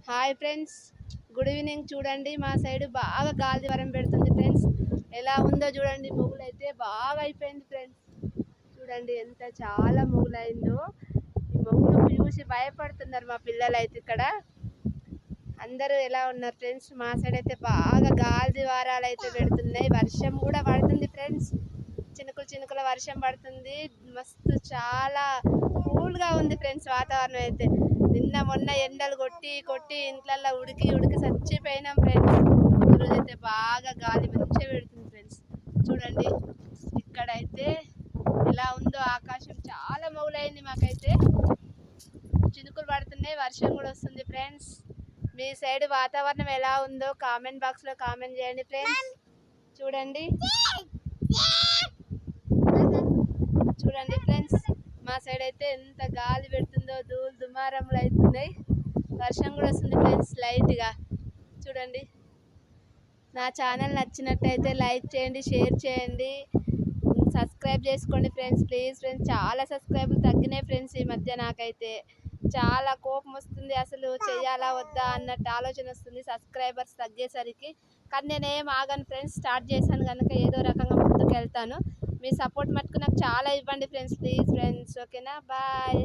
Hi friends, good evening. చూడండి మా side బాగా గాలి వరం పెడుతుంది ఫ్రెండ్స్. ఎలా ఉందో చూడండి, మొగులు అయితే బాగా అయిపోయింది ఫ్రెండ్స్. చూడండి ఎంత చాలా మొగులైందో. ఈ మొగులు చూసి భయపడుతున్నారు మా పిల్లలు అయితే. ఇక్కడ అందరూ ఎలా ఉన్నారు ఫ్రెండ్స్? మా సైడ్ అయితే బాగా గాలి వారాలు అయితే పెడుతున్నాయి, వర్షం కూడా పడుతుంది ఫ్రెండ్స్. చినుకులు చినుకుల వర్షం పడుతుంది, మస్తు చాలా కూల్గా ఉంది ఫ్రెండ్స్ వాతావరణం అయితే. నిన్న మొన్న ఎండలు కొట్టి కొట్టి ఇంట్లల్లో ఉడికి ఉడికి చచ్చిపోయినాం ఫ్రెండ్స్. ఈరోజు అయితే బాగా గాలి మంచిగా పెడుతుంది ఫ్రెండ్స్. చూడండి ఇక్కడైతే ఎలా ఉందో ఆకాశం, చాలా మొగులైంది మాకైతే. చినుకులు పడుతున్నాయి, వర్షం కూడా వస్తుంది ఫ్రెండ్స్. మీ సైడ్ వాతావరణం ఎలా ఉందో కామెంట్ బాక్స్లో కామెంట్ చేయండి ఫ్రెండ్స్. చూడండి చూడండి ఫ్రెండ్స్, మా సైడ్ అయితే ఎంత గాలి పెడుతుందో, ధూళి దుమారములు అవుతున్నాయి, వర్షం కూడా వస్తుంది ఫ్రెండ్స్ లైట్గా. చూడండి, నా ఛానల్ నచ్చినట్టయితే లైక్ చేయండి, షేర్ చేయండి, సబ్స్క్రైబ్ చేసుకోండి ఫ్రెండ్స్. ప్లీజ్ ఫ్రెండ్స్, చాలా సబ్స్క్రైబర్లు తగ్గినాయి ఫ్రెండ్స్ ఈ మధ్య. నాకైతే చాలా కోపం వస్తుంది, అసలు చెయ్యాలా వద్దా అన్నట్టు ఆలోచన వస్తుంది సబ్స్క్రైబర్స్ తగ్గేసరికి. కానీ నేనేం ఆగను ఫ్రెండ్స్, స్టార్ట్ చేశాను కనుక ఏదో రకంగా ముందుకు వెళ్తాను. మీ సపోర్ట్ మటుకు నాకు చాలా ఇవ్వండి ఫ్రెండ్స్, ప్లీజ్ ఫ్రెండ్స్. ఓకేనా, బాయ్.